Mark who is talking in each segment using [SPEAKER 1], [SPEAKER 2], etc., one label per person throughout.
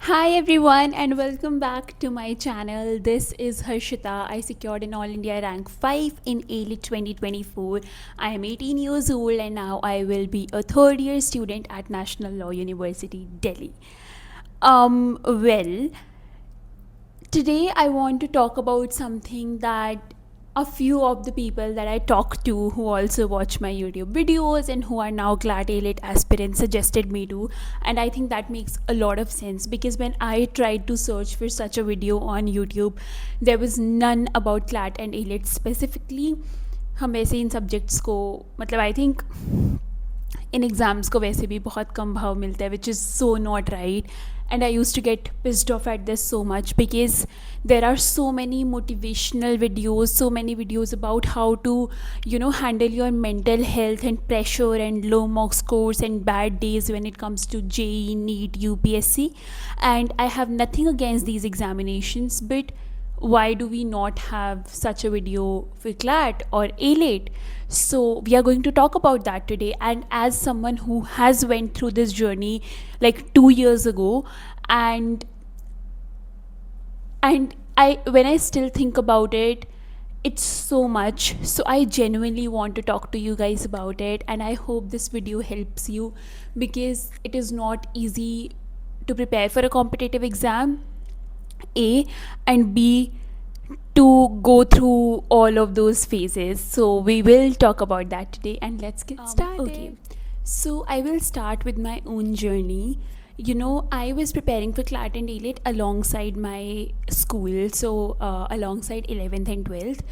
[SPEAKER 1] Hi everyone and welcome back to my channel. This is Harshita. I secured an All India rank 5 in ALET 2024. I am 18 years old and now I will be a third year student at National Law University, Delhi. Well, today I want to talk about something that a few of the people that I talk to who also watch my YouTube videos and who are now CLAT ALET aspirants suggested me to. And I think that makes a lot of sense because when I tried to search for such a video on YouTube, there was none about CLAT and ALET specifically. हम वैसे इन subjects को मतलब I think in exams को वैसे भी बहुत कम भाव मिलता है which is so not right. And I used to get pissed off at this so much because there are so many motivational videos, so many videos about how to handle your mental health and pressure and low mark scores and bad days when it comes to JEE, NEET, UPSC. And I have nothing against these examinations, but why do we not have such a video for CLAT or ALET? So we are going to talk about that today, and as someone who has went through this journey like 2 years ago, and I when I still think about it, it's so much. So I genuinely want to talk to you guys about it, and I hope this video helps you because it is not easy to prepare for a competitive exam, A, and B, to go through all of those phases. So we will talk about that today, and let's get started. Okay, so I will start with my own journey. I was preparing for CLAT and ALET alongside my school, so alongside 11th and 12th.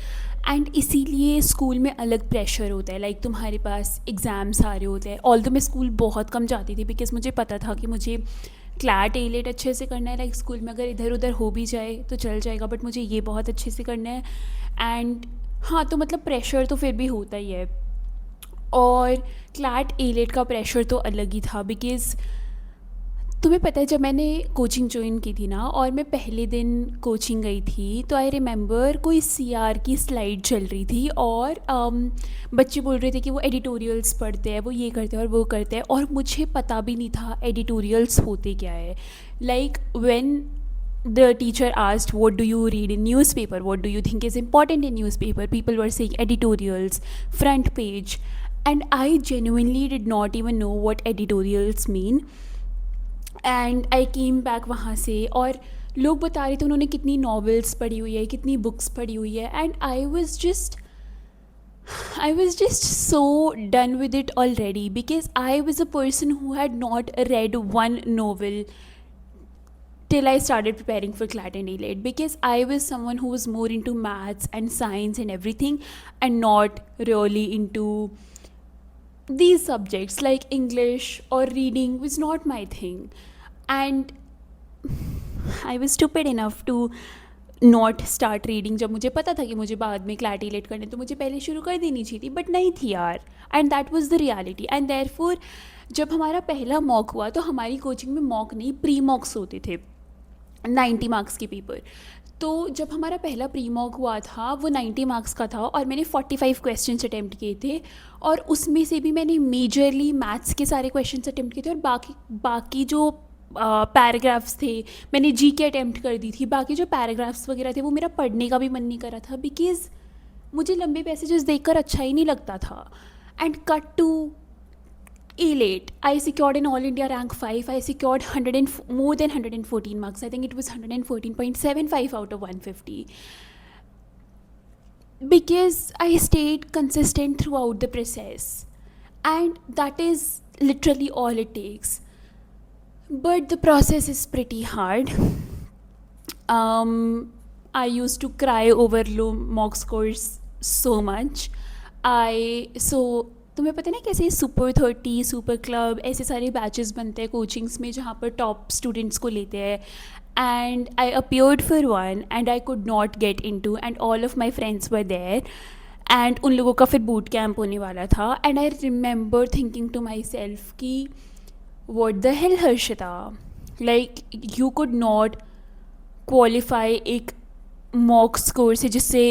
[SPEAKER 1] And इसीलिए school में अलग pressure होता है, like तुम्हारे पास exams आ रहे होते हैं. Although मैं स्कूल बहुत कम जाती थी बिकॉज मुझे पता था कि मुझे क्लैट एलेट अच्छे से करना है. लाइक स्कूल में अगर इधर उधर हो भी जाए तो चल जाएगा, बट मुझे ये बहुत अच्छे से करना है. एंड हाँ, तो मतलब प्रेशर तो फिर भी होता ही है. और क्लैट एलेट का प्रेशर तो अलग ही था बिकॉज़ तुम्हें पता है जब मैंने कोचिंग ज्वाइन की थी ना, और मैं पहले दिन कोचिंग गई थी, तो आई रिमेंबर कोई CR की स्लाइड चल रही थी और बच्चे बोल रहे थे कि वो एडिटोरियल्स पढ़ते हैं, वो ये करते हैं और वो करते हैं, और मुझे पता भी नहीं था एडिटोरियल्स होते क्या है. Like when the teacher asked what do you read in newspaper, what do you think is important in newspaper, people were saying editorials, front page, and I genuinely did not even know what editorials mean. And I came back वहाँ से और लोग बता रहे थे उन्होंने कितनी novels पढ़ी हुई है, कितनी बुक्स पढ़ी हुई है. And I was just so done with it already because I was a person who had not read one novel till I started preparing for CLAT and ALET, because I was someone who was more into maths and science and everything and not really into these subjects like English or reading was not my thing. And I was stupid enough to not start reading. जब मुझे पता था कि मुझे बाद में CLAT AILET करने, तो मुझे पहले शुरू कर देनी चाहिए थी, बट नहीं थी यार. And that was the reality. And therefore जब हमारा पहला मॉक हुआ तो हमारी कोचिंग में मॉक नहीं, प्री मॉक्स होते थे, 90 मार्क्स के पेपर. तो जब हमारा पहला प्री मॉक हुआ था वो 90 मार्क्स का था और मैंने 45 क्वेश्चंस अटैम्प्ट किए थे, और उसमें से भी मैंने मेजरली मैथ्स के सारे क्वेश्चंस अटैम्प्ट किए थे, और बाकी जो पैराग्राफ्स थे मैंने जी के अटैम्प्ट कर दी थी. बाकी जो पैराग्राफ्स वगैरह थे वो मेरा पढ़ने का भी मन नहीं कर रहा था बिकॉज़ मुझे लंबे पैसेजेस देखकर अच्छा ही नहीं लगता था. And cut to ALET, I secured an All India rank 5. I secured more than 114 marks. I think it was 114.75 out of 150. Because I stayed consistent throughout the process. And that is literally all it takes. But the process is pretty hard. I used to cry over low mock scores so much. तुम्हें पता है ना कैसे super 30, super club, ऐसे सारे batches बनते हैं coachings में जहाँ पर टॉप स्टूडेंट्स को लेते हैं. And I appeared for one and I could not get into, and all of my friends were there, and उन लोगों का फिर बूट कैंप होने वाला था. And I remember thinking to myself कि what the hell Harshita, like you could not qualify एक mock score से जिससे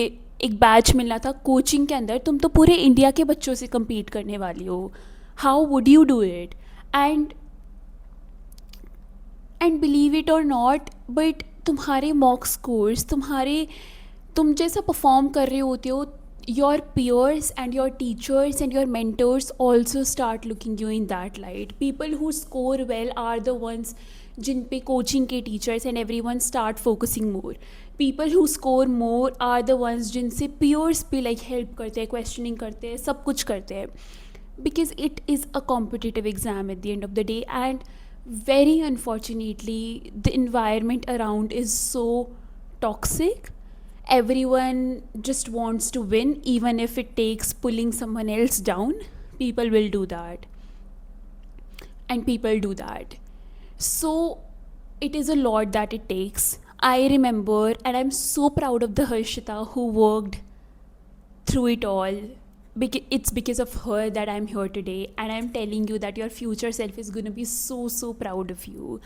[SPEAKER 1] एक बैच मिलना था कोचिंग के अंदर. तुम तो पूरे इंडिया के बच्चों से compete करने वाली हो. How would you do it? And and believe it और नॉट, बट तुम्हारे मॉक स्कोर्स, तुम जैसा परफॉर्म कर रहे होते हो, your peers and your teachers and your mentors also start looking you in that light. People who score well are the ones जिन पे coaching के teachers and everyone start focusing more. People who score more are the ones जिनसे peers भी like help करते हैं, questioning करते हैं, सब कुछ करते हैं, because it is a competitive exam at the end of the day. And very unfortunately the environment around is so toxic. Everyone just wants to win, even if it takes pulling someone else down. People will do that, and people do that. So it is a lot that it takes. I remember, and I'm so proud of the Harshita who worked through it all. It's because of her that I'm here today, and I'm telling you that your future self is going to be so proud of you.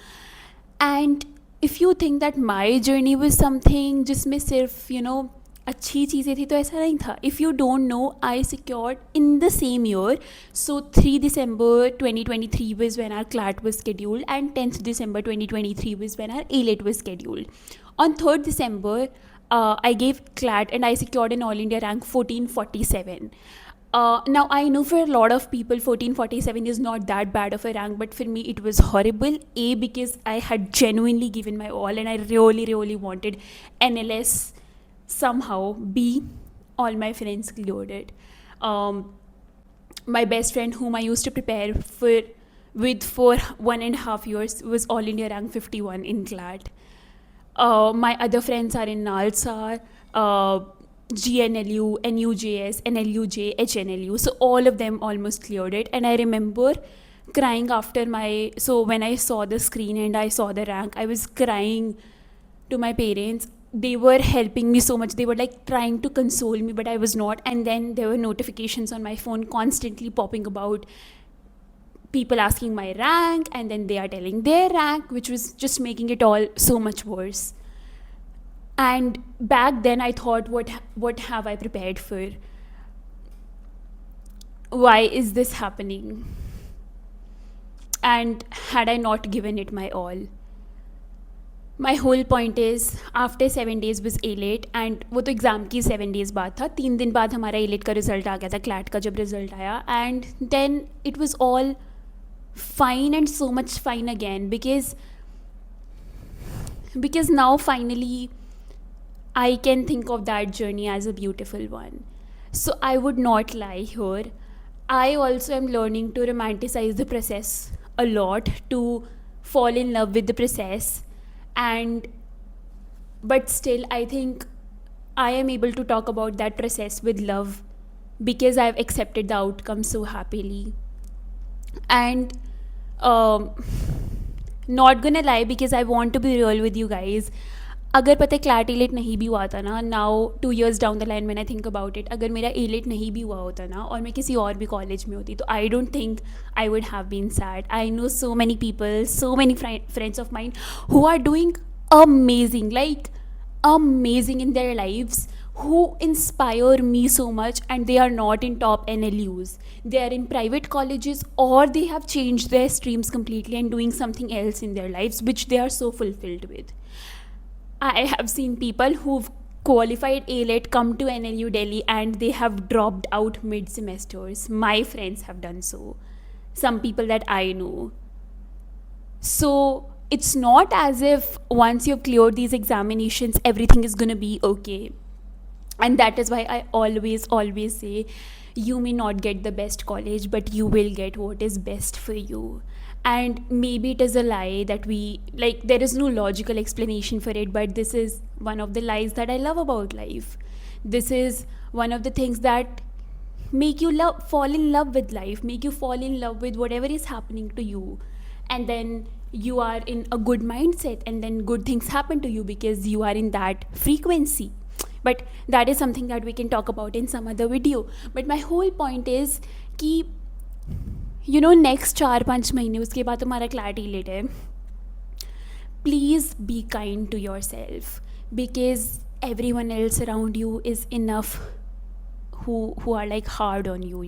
[SPEAKER 1] And if you think that my journey was something जिसमें सिर्फ अच्छी चीज़ें थी, तो ऐसा नहीं था. If you don't know, I secured in the same year. So 3 December 2023 was when our CLAT was scheduled, and 10th December 2023 was when our ALET was scheduled. On 3rd December, I gave CLAT and I secured an All India rank 1447. Now I know for a lot of people 1447 is not that bad of a rank, but for me it was horrible. A, because I had genuinely given my all and I really wanted NLS somehow. B, all my friends cleared it. My best friend whom I used to prepare with for 1.5 years was All India rank 51 in CLAT. My other friends are in Nalsar, GNLU, NUJS, NLUJ, HNLU. So all of them almost cleared it. And I remember crying after so when I saw the screen and I saw the rank, I was crying to my parents. They were helping me so much. They were like trying to console me, but I was not. And then there were notifications on my phone constantly popping about people asking my rank, and then they are telling their rank, which was just making it all so much worse. And back then I thought, what have I prepared for? Why is this happening? And had I not given it my all? My whole point is, after 7 days was ALET, and वो तो exam की 7 days बाद था. 3 दिन बाद हमारा ALET का result आ गया था, CLAT का जब रिज़ल्ट आया. And then it was all fine, and so much fine again, because now finally I can think of that journey as a beautiful one. So I would not lie here. I also am learning to romanticize the process a lot, to fall in love with the process. But still, I think I am able to talk about that process with love, because I've accepted the outcome so happily. And not gonna lie, because I want to be real with you guys. अगर पता है CLAT ALET नहीं भी हुआ था ना, now 2 years down the line when I think about it, अगर मेरा ALET नहीं भी हुआ होता ना और मैं किसी और भी कॉलेज में होती, तो I don't think I would have been sad. I know so many people, so many friends of mine who are doing amazing, like amazing in their lives, who inspire me so much, and they are not in top NLUs. They are in private colleges, or they have changed their streams completely and doing something else in their lives which they are so fulfilled with. I have seen people who've qualified ALET come to NLU Delhi and they have dropped out mid-semesters. My friends have done so. Some people that I know. So it's not as if once you've cleared these examinations, everything is going to be okay. And that is why I always say, you may not get the best college, but you will get what is best for you. And maybe it is a lie that there is no logical explanation for it, but this is one of the lies that I love about life. This is one of the things that make you fall in love with life, make you fall in love with whatever is happening to you. And then you are in a good mindset, and then good things happen to you because you are in that frequency. But that is something that we can talk about in some other video. But my whole point is कि next 4-5 महीने उसके बाद तुम्हारा CLAT ALET है. Please be kind to yourself, because everyone else around you is enough who are like hard on you.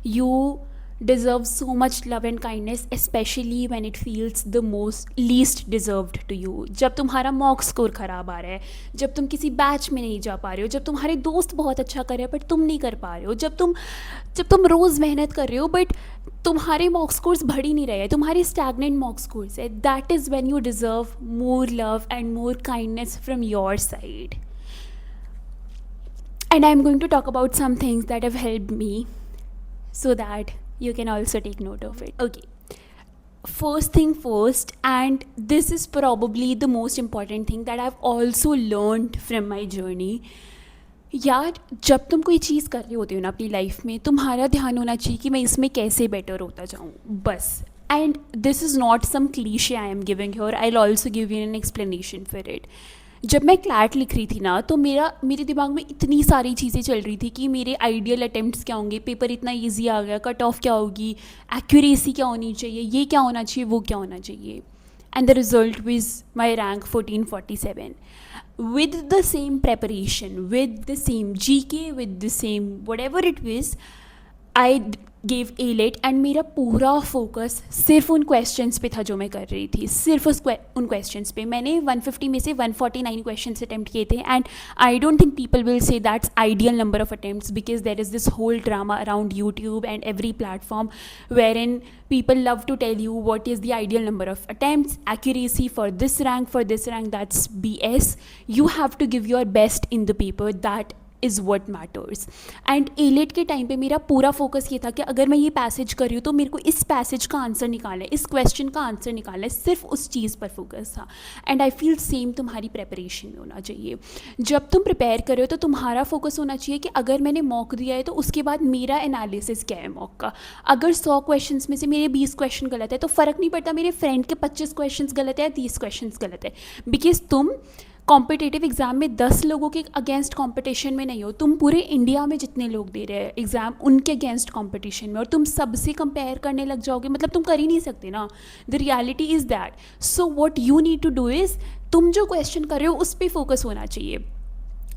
[SPEAKER 1] You deserves so much love and kindness, especially when it feels the most least deserved to you. जब तुम्हारा mock score ख़राब आ रहा है, जब तुम किसी batch में नहीं जा पा रहे हो, जब तुम्हारे दोस्त बहुत अच्छा कर रहे हैं बट तुम नहीं कर पा रहे हो, जब तुम रोज़ मेहनत कर रहे हो बट तुम्हारे मॉक स्कोर्स बढ़ ही नहीं रहे हैं, तुम्हारे स्टैगनेंट मॉक स्कोर्स है, that is when you deserve more love and more kindness from your side. And I'm going to talk about some things that have helped me so that you can also take note of it. Okay. First thing first, and this is probably the most important thing that I've also learned from my journey. यार, जब तुम कोई चीज़ कर रहे होते हो ना अपनी लाइफ में, तुम्हारा ध्यान होना चाहिए कि मैं इसमें कैसे बेटर होता जाऊँ, बस. And this is not some cliche I am giving here, I will also give you an explanation for it. जब मैं क्लैट लिख रही थी ना, तो मेरे दिमाग में इतनी सारी चीज़ें चल रही थी कि मेरे आइडियल अटेम्प्ट्स क्या होंगे, पेपर इतना इजी आ गया, कट ऑफ क्या होगी, एक्यूरेसी क्या होनी चाहिए, ये क्या होना चाहिए, वो क्या होना चाहिए. And the result was my rank 1447. With the same preparation, with the same GK, with the same whatever it was, I gave A-Lit and मेरा पूरा फोकस सिर्फ उन क्वेश्चंस पे था जो मैं कर रही थी, सिर्फ उन क्वेश्चंस पे. मैंने 150 में से 149 क्वेश्चंस अटैम्प्ट किए थे. And I don't think people will say that's ideal number of attempts, because there is this whole drama around YouTube and every platform where in people love to tell you what is the ideal number of attempts, accuracy for this rank, that's BS. You have to give your best in the paper, that is what matters. And A-Lit के time पे मेरा पूरा focus ये था कि अगर मैं ये पैसेज कर रही हूँ तो मेरे को इस पैसेज का आंसर निकालना है, इस क्वेश्चन का आंसर निकालना है, सिर्फ उस चीज़ पर फोकस था. एंड आई फील सेम तुम्हारी प्रेपरेशन में होना चाहिए. जब तुम प्रिपेयर कर रहे हो तो तुम्हारा फोकस होना चाहिए कि अगर मैंने मॉक दिया है तो उसके बाद मेरा एनालिसिस क्या है मॉक का. अगर 100 क्वेश्चन में से मेरे 20 क्वेश्चन गलत है तो फ़र्क नहीं पड़ता मेरे फ्रेंड के 25 क्वेश्चन गलत है या 30 क्वेश्चन गलत है, बिकॉज तुम कॉम्पिटिटिव एग्ज़ाम में 10 लोगों के अगेंस्ट कंपटीशन में नहीं हो, तुम पूरे इंडिया में जितने लोग दे रहे हैं एग्ज़ाम उनके अगेंस्ट कंपटीशन में, और तुम सबसे कंपेयर करने लग जाओगे, मतलब तुम कर ही नहीं सकते ना. The reality is that. So what you need to do is, तुम जो क्वेश्चन कर रहे हो उस पर फोकस होना चाहिए.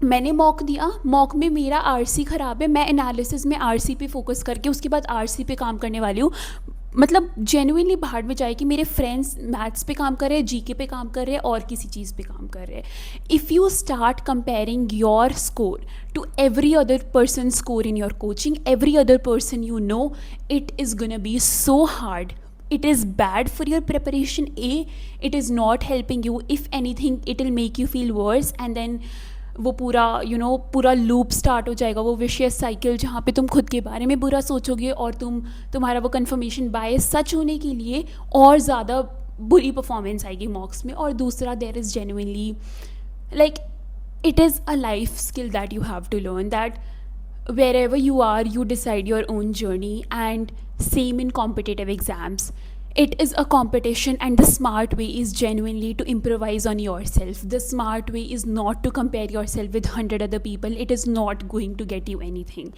[SPEAKER 1] मैंने मॉक दिया, मॉक में मेरा आरसी ख़राब है, मैं एनालिसिस में आरसी पे फोकस करके उसके बाद आरसी पे काम करने वाली हूँ. मतलब जेन्युइनली बाहर में जाए कि मेरे फ्रेंड्स मैथ्स पे काम कर रहे हैं, जीके पे काम कर रहे हैं और किसी चीज़ पे काम कर रहे हैं. If you start comparing your score to every other person score in your coaching, every other person you know, it is gonna be so hard. It is bad for your preparation. It is not helping you. If anything, it will make you feel worse, and then वो पूरा पूरा loop start हो जाएगा, वो vicious cycle जहाँ पे तुम खुद के बारे में बुरा सोचोगे और तुम्हारा वो कन्फर्मेशन बायस सच होने के लिए और ज़्यादा बुरी परफॉर्मेंस आएगी मॉक्स में. और दूसरा, there is genuinely like it is a life skill that you have to learn, that wherever you are, you decide your own journey. And same in competitive exams, it is a competition, and the smart way is genuinely to improvise on yourself. The smart way is not to compare yourself with 100 other people. It is not going to get you anything.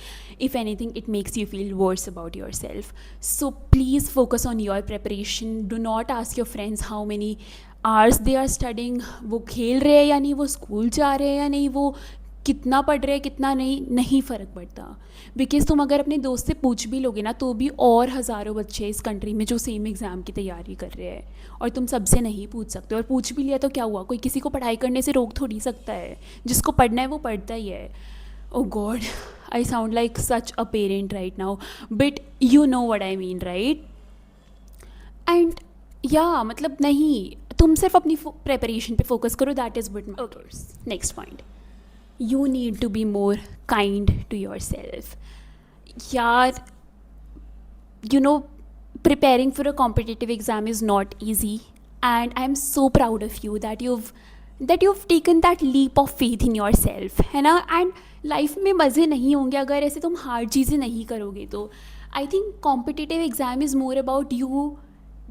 [SPEAKER 1] If anything, it makes you feel worse about yourself. So please focus on your preparation. Do not ask your friends how many hours they are studying. वो खेल रहे हैं या नहीं, वो school जा रहे हैं या नहीं, वो कितना पढ़ रहे हैं कितना नहीं फ़र्क पड़ता. बिकॉज तुम अगर अपने दोस्त से पूछ भी लोगे ना तो भी और हज़ारों बच्चे इस कंट्री में जो सेम एग्ज़ाम की तैयारी कर रहे हैं, और तुम सबसे नहीं पूछ सकते. और पूछ भी लिया तो क्या हुआ, कोई किसी को पढ़ाई करने से रोक थोड़ी सकता है. जिसको पढ़ना है वो पढ़ता ही है. Oh god, I sound like such a parent right now, but you know what I mean, right. And या मतलब नहीं, तुम सिर्फ अपनी प्रेपरेशन पे फोकस करो, that is what matters. Next point, you need to be more kind to yourself. Yaar, preparing for a competitive exam is not easy, and I'm so proud of you that you've taken that leap of faith in yourself, है ना. and life में मज़े नहीं होंगे अगर ऐसे तुम hard चीज़ें नहीं करोगे. तो I think competitive exam is more about you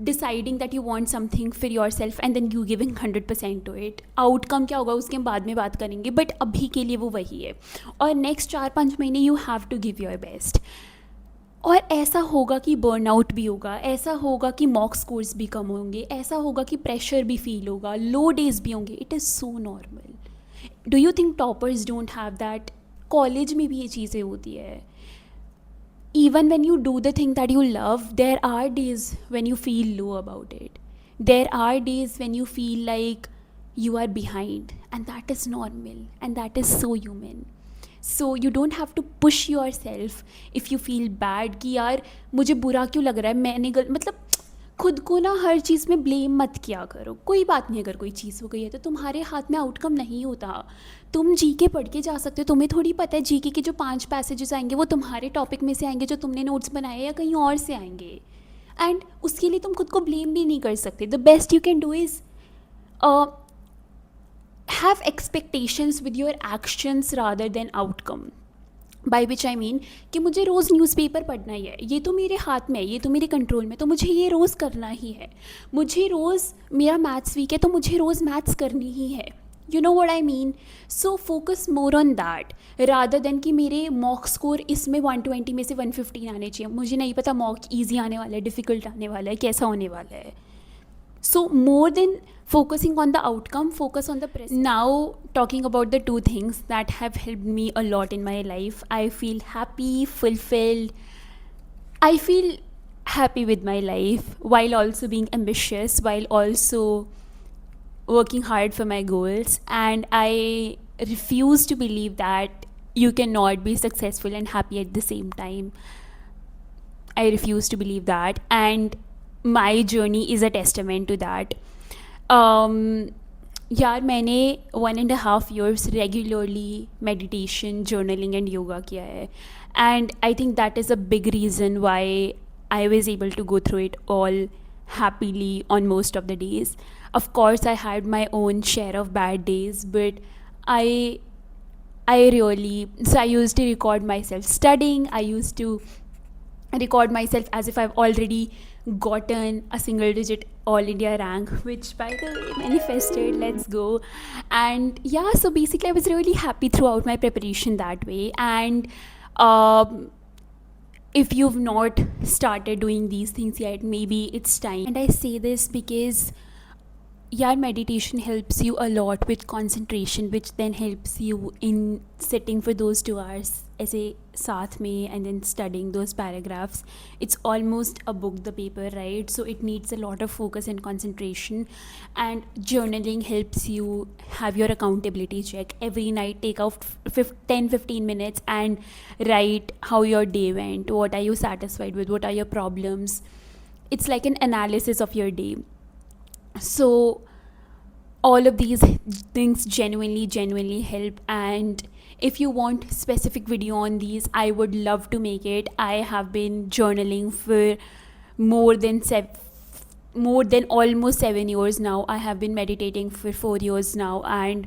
[SPEAKER 1] deciding that you want something for yourself and then you giving 100% to it. Outcome क्या होगा उसके हम बाद में बात करेंगे, बट अभी के लिए वो वही है. और नेक्स्ट 4-5 महीने you have to give your best. और ऐसा होगा कि बर्नआउट भी होगा, ऐसा होगा कि मॉक स्कोर्स भी कम होंगे, ऐसा होगा कि प्रेशर भी फील होगा, लो डेज भी होंगे. It is so normal. Do you think toppers don't have that? College में भी ये चीज़ें होती है. even when you do the thing that you love, there are days when you feel low about it. There are days when you feel like you are behind, and that is normal and that is so human. So you don't have to push yourself if you feel bad कि यार मुझे बुरा क्यों लग रहा है, मैंने मतलब खुद को ना हर चीज़ में ब्लेम मत किया करो. कोई बात नहीं, अगर कोई चीज़ हो गई है तो तुम्हारे हाथ में आउटकम नहीं होता. तुम जीके पढ़ के जा सकते हो. तुम्हें थोड़ी पता है जीके के जो 5 पैसेजेस आएंगे वो तुम्हारे टॉपिक में से आएंगे जो तुमने नोट्स बनाए या कहीं और से आएंगे. एंड उसके लिए तुम खुद को ब्लेम भी नहीं कर सकते. The best you can do is have expectations with your actions rather than outcome. By which I mean कि मुझे रोज़ न्यूज़पेपर पढ़ना ही है, ये तो मेरे हाथ में है, ये तो मेरे कंट्रोल में, तो मुझे ये रोज़ करना ही है. मुझे रोज़ मेरा मैथ्स वीक है तो मुझे रोज़ मैथ्स करनी ही है. You know what I mean. So focus more on that rather than कि मेरे मॉक स्कोर इसमें 120 में से 115 आने चाहिए. मुझे नहीं पता मॉक ईजी आने वाला है, डिफ़िकल्ट आने वाला है, कैसा होने वाला है. So more than focusing on the outcome, focus on the present. Now talking about the two things that have helped me a lot in my life, I feel happy, fulfilled. I feel happy with my life while also being ambitious, while also working hard for my goals, and I refuse to believe that you cannot be successful and happy at the same time. I refuse to believe that, and my journey is a testament to that. यार मैंने 1.5 years regularly meditation, journaling and yoga किया है, and I think that is a big reason why I was able to go through it all happily on most of the days. Of course, I had my own share of bad days, but I used to record myself studying. I used to record myself as if I've already gotten a single digit all India rank, which by the way manifested. Let's go. And yeah, so basically I was really happy throughout my preparation that way. And if you've not started doing these things yet, maybe it's time. And I say this because yeah, meditation helps you a lot with concentration, which then helps you in sitting for those 2 hours ऐसे साथ में and then studying those paragraphs. It's almost a book, the paper, right? So it needs a lot of focus and concentration. And journaling helps you have your accountability check. Every night take out 10-15 minutes and write how your day went, what are you satisfied with, what are your problems. It's like an analysis of your day. So all of these things genuinely help, and if you want specific video on these, I would love to make it. I have been journaling for more than almost 7 years now. I have been meditating for 4 years now, and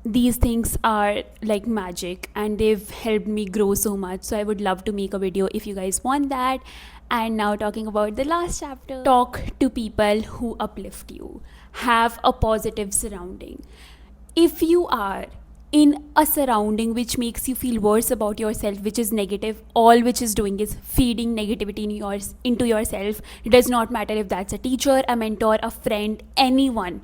[SPEAKER 1] these things are like magic, and they've helped me grow so much. So I would love to make a video if you guys want that. And now talking about the last chapter, talk to people who uplift you. Have a positive surrounding. If you are in a surrounding which makes you feel worse about yourself, which is negative, all which is doing is feeding negativity into yourself. It does not matter if that's a teacher, a mentor, a friend, anyone.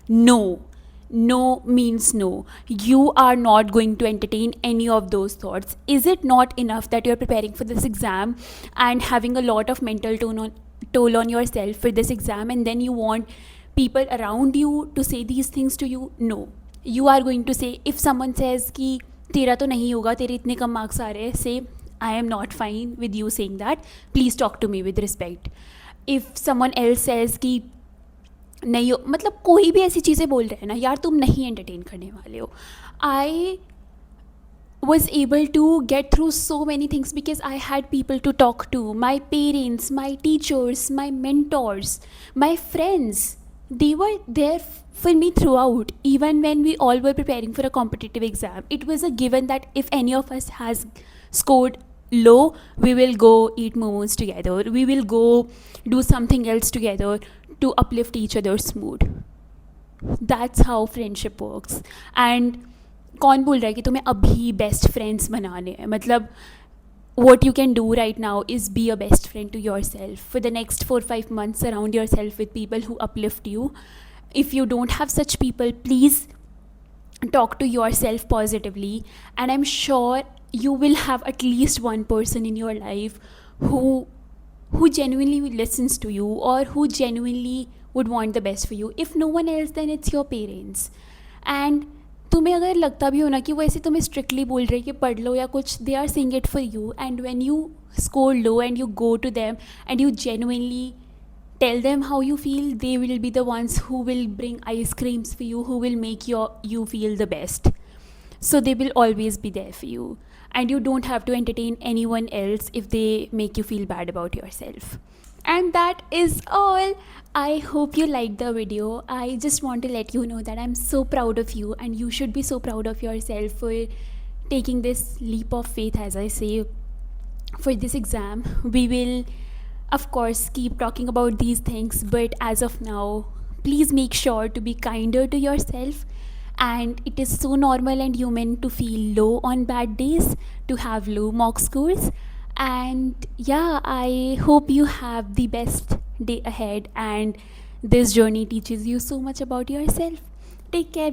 [SPEAKER 1] No means no. You are not going to entertain any of those thoughts. Is it not enough that you're preparing for this exam and having a lot of mental toll on yourself for this exam, and then you want people around you to say these things to you? No. You are going to say, if someone says कि तेरा तो नहीं होगा, तेरे इतने कम marks आ रहे हैं, say I am not fine with you saying that. Please talk to me with respect. If someone else says कि नहीं हो, मतलब कोई भी ऐसी चीज़ें बोल रहे हैं ना यार, तुम नहीं एंटरटेन करने वाले हो. I was able to get through so many things because I had people to talk to. My parents, my teachers, my mentors, my friends, they were there for me throughout. Even when we all were preparing for a competitive exam, it was a given that if any of us has scored low, we will go eat momos together, we will go do something else together to uplift each other's mood. That's how friendship works. And कौन बोल रहा है कि तुम्हें अभी best friends बनाने हैं? मतलब what you can do right now is be a best friend to yourself. For the next 4-5 months, surround yourself with people who uplift you. If you don't have such people, please talk to yourself positively, and I'm sure you will have at least one person in your life who genuinely listens to you, or who genuinely would want the best for you. If no one else, then it's your parents. And तुम्हें अगर लगता भी हो ना कि वो ऐसे तुम्हें स्ट्रिक्टली बोल रहे कि पढ़ लो या कुछ, they are saying it for you, and when you score low and you go to them and you genuinely tell them how you feel, they will be the ones who will bring ice creams for you, who will make you feel the best. So they will always be there for you, and you don't have to entertain anyone else if they make you feel bad about yourself. And that is all. I hope you liked the video. I just want to let you know that I'm so proud of you, and you should be so proud of yourself for taking this leap of faith, as I say, for this exam. We will, of course, keep talking about these things, but as of now, please make sure to be kinder to yourself. And it is so normal and human to feel low on bad days, to have low mock scores. And yeah, I hope you have the best day ahead, and this journey teaches you so much about yourself. Take care.